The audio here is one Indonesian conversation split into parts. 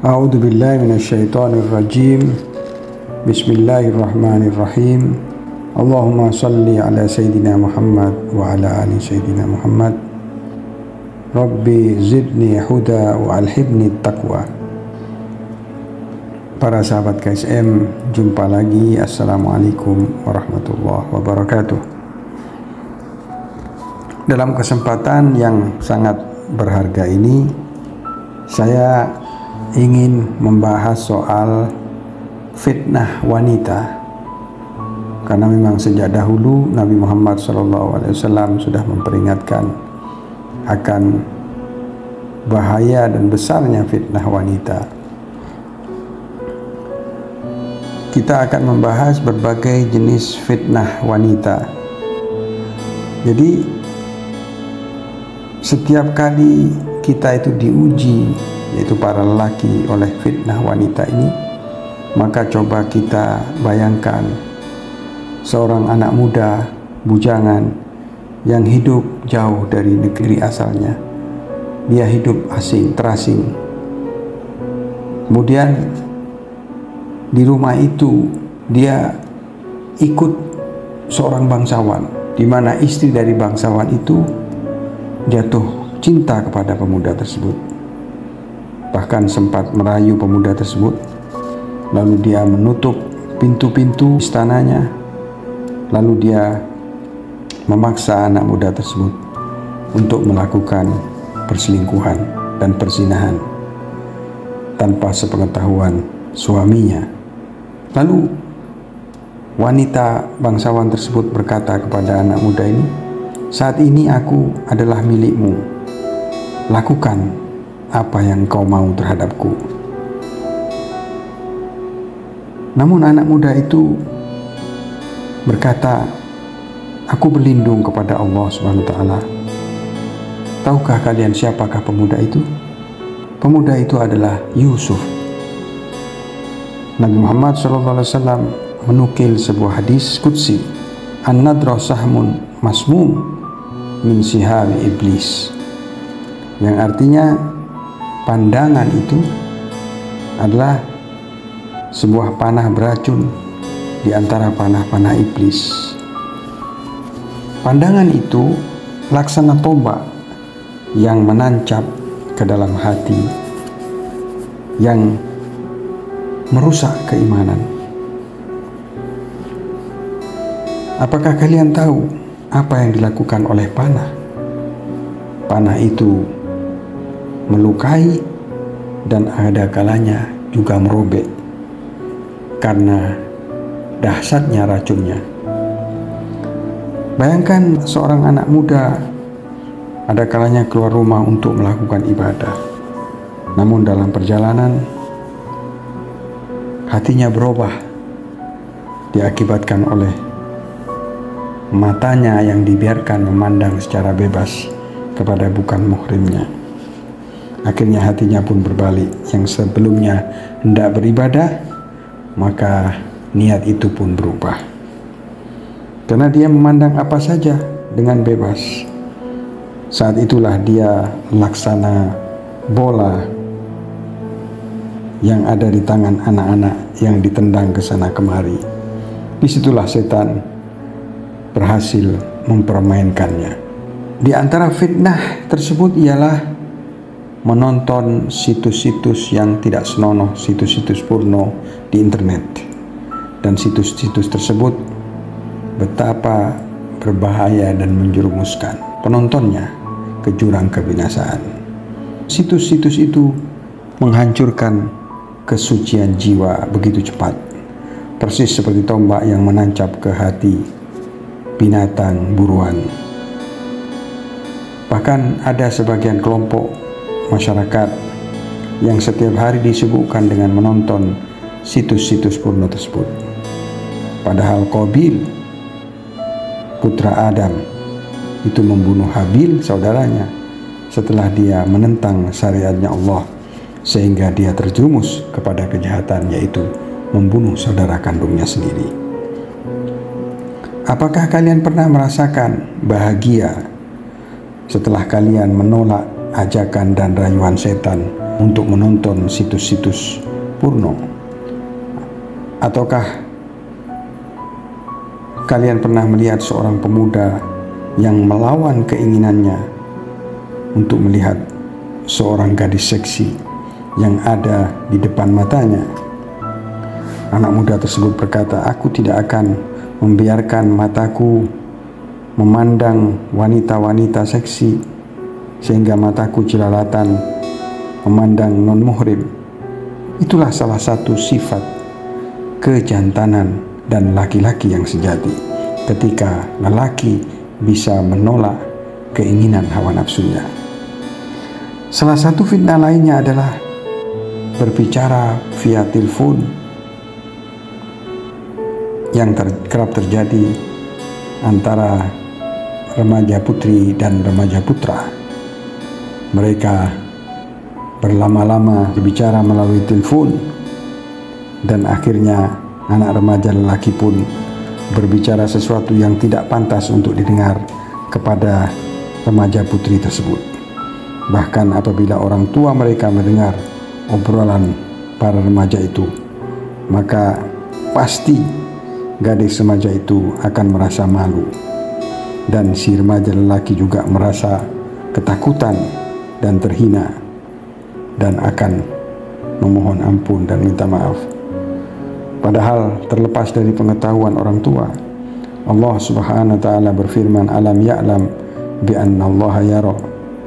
A'udzu billahi minasyaitonir rajim. Bismillahirrahmanirrahim. Allahumma salli ala sayyidina Muhammad wa ala ali sayyidina Muhammad. Rabbi zidni huda wa alhibni taqwa. Para sahabat KSM, jumpa lagi. Assalamualaikum warahmatullahi wabarakatuh. Dalam kesempatan yang sangat berharga ini, saya ingin membahas soal fitnah wanita, karena memang sejak dahulu Nabi Muhammad SAW sudah memperingatkan akan bahaya dan besarnya fitnah wanita. Kita akan membahas berbagai jenis fitnah wanita. Jadi setiap kali kita itu diuji, yaitu para lelaki, oleh fitnah wanita ini, maka coba kita bayangkan seorang anak muda bujangan yang hidup jauh dari negeri asalnya. Dia hidup asing, terasing. Kemudian di rumah itu dia ikut seorang bangsawan, di mana istri dari bangsawan itu jatuh cinta kepada pemuda tersebut. Bahkan sempat merayu pemuda tersebut. Lalu dia menutup pintu-pintu istananya. Lalu dia memaksa anak muda tersebut untuk melakukan perselingkuhan dan perzinahan tanpa sepengetahuan suaminya. Lalu wanita bangsawan tersebut berkata kepada anak muda ini, "Saat ini aku adalah milikmu. Lakukan apa yang kau mau terhadapku." Namun anak muda itu berkata, "Aku berlindung kepada Allah Subhanahu wa Ta'ala." Tahukah kalian siapakah pemuda itu? Pemuda itu adalah Yusuf. Nabi Muhammad SAW menukil sebuah hadis qudsi, "An-nadra sahmun masmum min sihami iblis," yang artinya pandangan itu adalah sebuah panah beracun di antara panah-panah iblis. Pandangan itu laksana tombak yang menancap ke dalam hati, yang merusak keimanan. Apakah kalian tahu apa yang dilakukan oleh panah? Panah itu melukai dan ada kalanya juga merobek karena dahsyatnya racunnya. Bayangkan seorang anak muda ada kalanya keluar rumah untuk melakukan ibadah, namun dalam perjalanan hatinya berubah diakibatkan oleh matanya yang dibiarkan memandang secara bebas kepada bukan muhrimnya. Akhirnya hatinya pun berbalik. Yang sebelumnya hendak beribadah, maka niat itu pun berubah. Karena dia memandang apa saja dengan bebas. Saat itulah dia laksana bola yang ada di tangan anak-anak yang ditendang ke sana kemari. Disitulah setan berhasil mempermainkannya. Di antara fitnah tersebut ialah menonton situs-situs yang tidak senonoh, situs-situs porno di internet. Dan situs-situs tersebut betapa berbahaya dan menjerumuskan penontonnya ke jurang kebinasaan. Situs-situs itu menghancurkan kesucian jiwa begitu cepat, persis seperti tombak yang menancap ke hati binatang buruan. Bahkan ada sebagian kelompok masyarakat yang setiap hari disibukkan dengan menonton situs-situs porno tersebut. Padahal Qabil, putra Adam, itu membunuh Habil, saudaranya, setelah dia menentang syariatnya Allah, sehingga dia terjerumus kepada kejahatan, yaitu membunuh saudara kandungnya sendiri. Apakah kalian pernah merasakan bahagia setelah kalian menolak ajakan dan rayuan setan untuk menonton situs-situs porno? Ataukah kalian pernah melihat seorang pemuda yang melawan keinginannya untuk melihat seorang gadis seksi yang ada di depan matanya? Anak muda tersebut berkata, "Aku tidak akan membiarkan mataku memandang wanita-wanita seksi sehingga mataku jelalatan memandang non-muhrim." Itulah salah satu sifat kejantanan dan laki-laki yang sejati, ketika lelaki bisa menolak keinginan hawa nafsunya. Salah satu fitnah lainnya adalah berbicara via telepon yang kerap terjadi antara remaja putri dan remaja putra. Mereka berlama-lama berbicara melalui telepon, dan akhirnya anak remaja lelaki pun berbicara sesuatu yang tidak pantas untuk didengar kepada remaja putri tersebut. Bahkan apabila orang tua mereka mendengar obrolan para remaja itu, maka pasti gadis remaja itu akan merasa malu, dan si remaja lelaki juga merasa ketakutan dan terhina, dan akan memohon ampun dan minta maaf. Padahal terlepas dari pengetahuan orang tua, Allah Subhanahu wa taala berfirman, "Alam ya'lam bi anna Allah yara"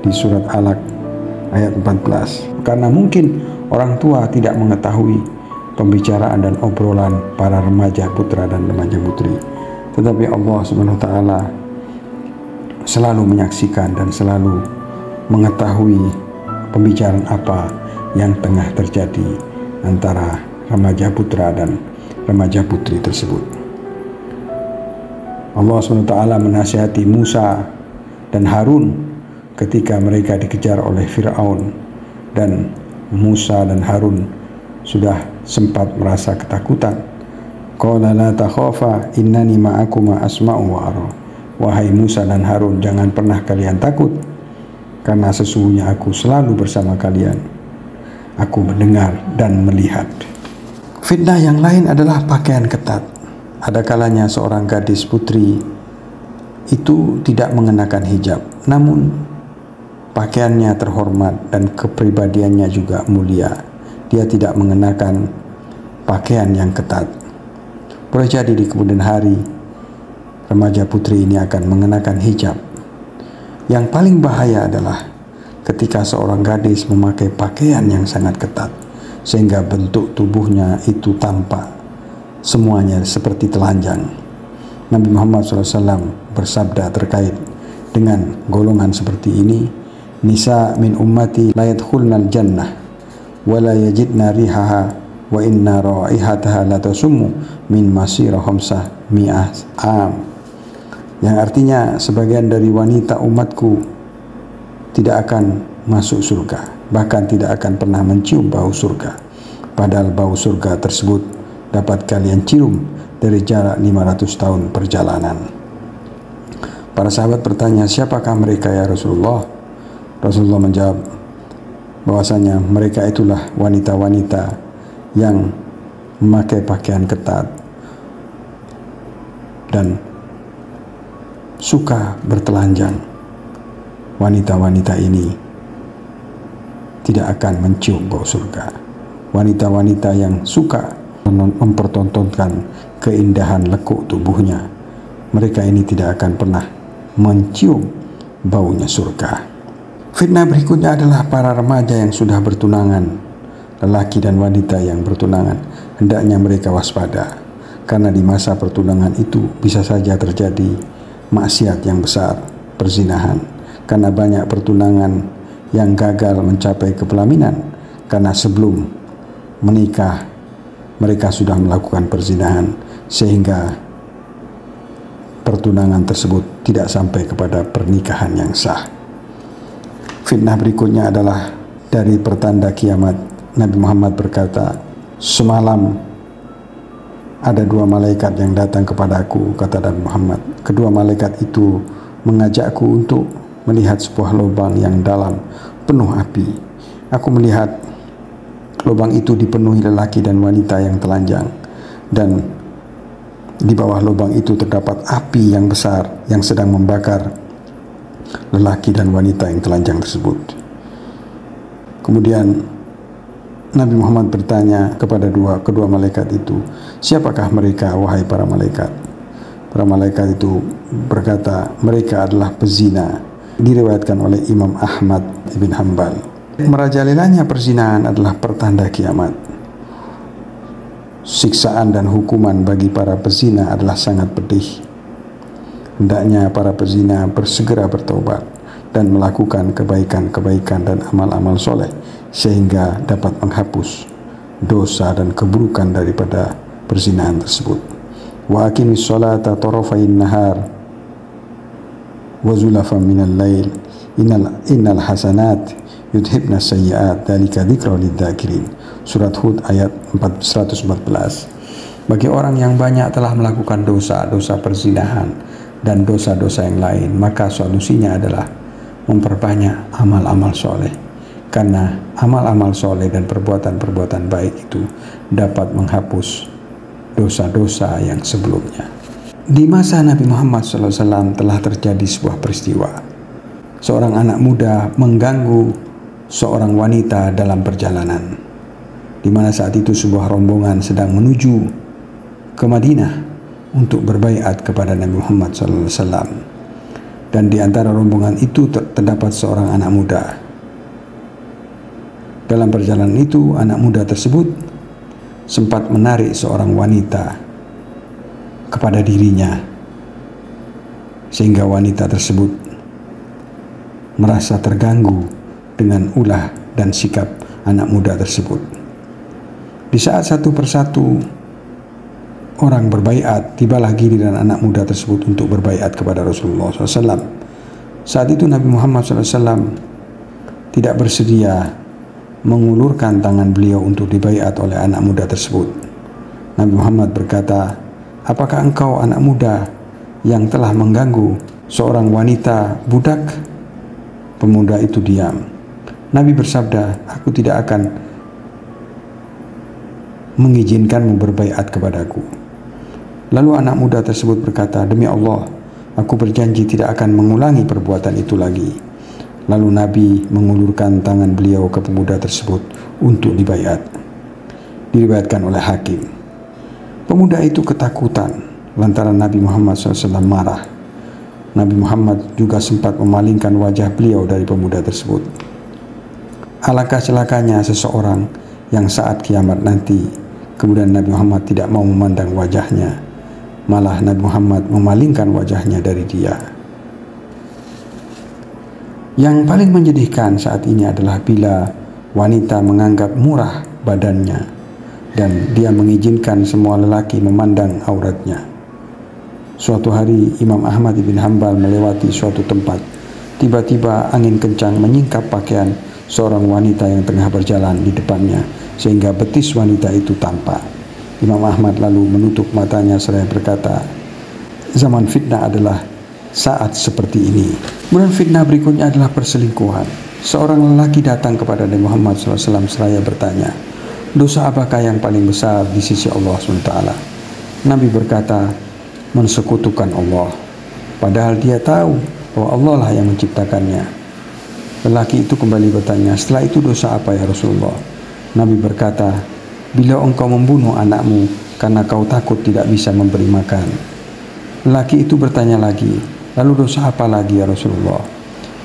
di surat Alaq ayat 14. Karena mungkin orang tua tidak mengetahui pembicaraan dan obrolan para remaja putra dan remaja putri, tetapi Allah Subhanahu wa taala selalu menyaksikan dan selalu mengetahui pembicaraan apa yang tengah terjadi antara remaja putra dan remaja putri tersebut. Allah SWT menasihati Musa dan Harun ketika mereka dikejar oleh Fir'aun, dan Musa dan Harun sudah sempat merasa ketakutan. Qala la takhafa innani ma'akuma asma'u wa ara. Wahai Musa dan Harun, jangan pernah kalian takut, karena sesungguhnya aku selalu bersama kalian. Aku mendengar dan melihat. Fitnah yang lain adalah pakaian ketat. Ada kalanya seorang gadis putri itu tidak mengenakan hijab, namun pakaiannya terhormat dan kepribadiannya juga mulia. Dia tidak mengenakan pakaian yang ketat. Boleh jadi di kemudian hari remaja putri ini akan mengenakan hijab. Yang paling bahaya adalah ketika seorang gadis memakai pakaian yang sangat ketat, sehingga bentuk tubuhnya itu tampak semuanya seperti telanjang. Nabi Muhammad SAW bersabda terkait dengan golongan seperti ini, "Nisa min ummati la yadkhulnal jannah wa la yajidna rihaha wa inna raihataha la tasummu min masira khamsah mi'ah am." Yang artinya, sebagian dari wanita umatku tidak akan masuk surga, bahkan tidak akan pernah mencium bau surga, padahal bau surga tersebut dapat kalian cium dari jarak 500 tahun perjalanan. Para sahabat bertanya, "Siapakah mereka ya Rasulullah?" Rasulullah menjawab bahwasanya mereka itulah wanita-wanita yang memakai pakaian ketat dan suka bertelanjang. Wanita-wanita ini tidak akan mencium bau surga. Wanita-wanita yang suka mempertontonkan keindahan lekuk tubuhnya, mereka ini tidak akan pernah mencium baunya surga. Fitnah berikutnya adalah para remaja yang sudah bertunangan. Lelaki dan wanita yang bertunangan, hendaknya mereka waspada, karena di masa pertunangan itu bisa saja terjadi maksiat yang besar, perzinahan. Karena banyak pertunangan yang gagal mencapai kepelaminan, karena sebelum menikah mereka sudah melakukan perzinahan, sehingga pertunangan tersebut tidak sampai kepada pernikahan yang sah. Fitnah berikutnya adalah dari pertanda kiamat. Nabi Muhammad berkata, "Semalam ada dua malaikat yang datang kepadaku," kata Nabi Muhammad. "Kedua malaikat itu mengajakku untuk melihat sebuah lubang yang dalam penuh api. Aku melihat lubang itu dipenuhi lelaki dan wanita yang telanjang, dan di bawah lubang itu terdapat api yang besar yang sedang membakar lelaki dan wanita yang telanjang tersebut. Kemudian Nabi Muhammad bertanya kepada kedua malaikat itu, "Siapakah mereka, wahai para malaikat?" Para malaikat itu berkata, "Mereka adalah pezina." Diriwayatkan oleh Imam Ahmad ibn Hanbal. Merajalelanya perzinahan adalah pertanda kiamat. Siksaan dan hukuman bagi para pezina adalah sangat pedih. Hendaknya para pezina bersegera bertaubat dan melakukan kebaikan-kebaikan dan amal-amal soleh sehingga dapat menghapus dosa dan keburukan daripada perzinahan tersebut. Wa aqimis sholata tarafayn nahar wa zulafan minal lail innal hasanat yudhibna sayyi'at dzalika dzikra lidzakirin. Surat Hud ayat 114. Bagi orang yang banyak telah melakukan dosa-dosa perzinahan dan dosa-dosa yang lain, maka solusinya adalah memperbanyak amal-amal soleh, karena amal-amal soleh dan perbuatan-perbuatan baik itu dapat menghapus dosa-dosa yang sebelumnya. Di masa Nabi Muhammad SAW telah terjadi sebuah peristiwa. Seorang anak muda mengganggu seorang wanita dalam perjalanan, di mana saat itu sebuah rombongan sedang menuju ke Madinah untuk berbaiat kepada Nabi Muhammad SAW. Dan di antara rombongan itu terdapat seorang anak muda. Dalam perjalanan itu, anak muda tersebut sempat menarik seorang wanita kepada dirinya, sehingga wanita tersebut merasa terganggu dengan ulah dan sikap anak muda tersebut. Di saat satu persatu orang berbaiat, tibalah giliran anak muda tersebut untuk berbaiat kepada Rasulullah SAW. Saat itu Nabi Muhammad SAW tidak bersedia mengulurkan tangan beliau untuk dibaiat oleh anak muda tersebut. Nabi Muhammad berkata, "Apakah engkau anak muda yang telah mengganggu seorang wanita budak?" Pemuda itu diam. Nabi bersabda, "Aku tidak akan mengizinkanmu berbaiat kepadaku." Lalu anak muda tersebut berkata, "Demi Allah, aku berjanji tidak akan mengulangi perbuatan itu lagi." Lalu Nabi mengulurkan tangan beliau ke pemuda tersebut untuk dibaiat. Diriwayatkan oleh Hakim. Pemuda itu ketakutan lantaran Nabi Muhammad SAW marah. Nabi Muhammad juga sempat memalingkan wajah beliau dari pemuda tersebut. Alangkah celakanya seseorang yang saat kiamat nanti kemudian Nabi Muhammad tidak mau memandang wajahnya, malah Nabi Muhammad memalingkan wajahnya dari dia. Yang paling menyedihkan saat ini adalah bila wanita menganggap murah badannya dan dia mengizinkan semua lelaki memandang auratnya. Suatu hari Imam Ahmad bin Hanbal melewati suatu tempat. Tiba-tiba angin kencang menyingkap pakaian seorang wanita yang tengah berjalan di depannya, sehingga betis wanita itu tampak. Imam Ahmad lalu menutup matanya seraya berkata, "Zaman fitnah adalah saat seperti ini." Kemudian fitnah berikutnya adalah perselingkuhan. Seorang lelaki datang kepada Nabi Muhammad SAW seraya bertanya, "Dosa apakah yang paling besar di sisi Allah SWT?" Nabi berkata, "Mensekutukan Allah." Padahal dia tahu bahwa Allah lah yang menciptakannya. Lelaki itu kembali bertanya, "Setelah itu dosa apa ya Rasulullah?" Nabi berkata, "Bila engkau membunuh anakmu karena kau takut tidak bisa memberi makan." Lelaki itu bertanya lagi, "Lalu dosa apa lagi ya Rasulullah?"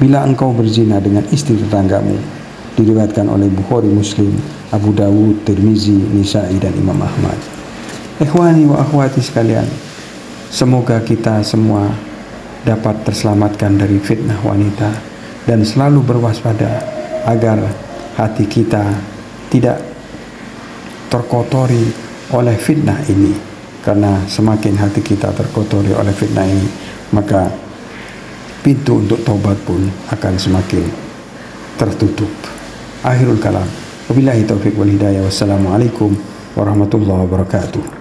"Bila engkau berzina dengan istri tetanggamu." Diriwayatkan oleh Bukhari, Muslim, Abu Dawud, Tirmizi, Nisa'i, dan Imam Ahmad. Ikhwani wa akhwati sekalian, semoga kita semua dapat terselamatkan dari fitnah wanita dan selalu berwaspada agar hati kita tidak terkotori oleh fitnah ini, karena semakin hati kita terkotori oleh fitnah ini, maka pintu untuk taubat pun akan semakin tertutup. Akhirul kalam, wabillahi taufiq wal hidayah, wassalamualaikum warahmatullahi wabarakatuh.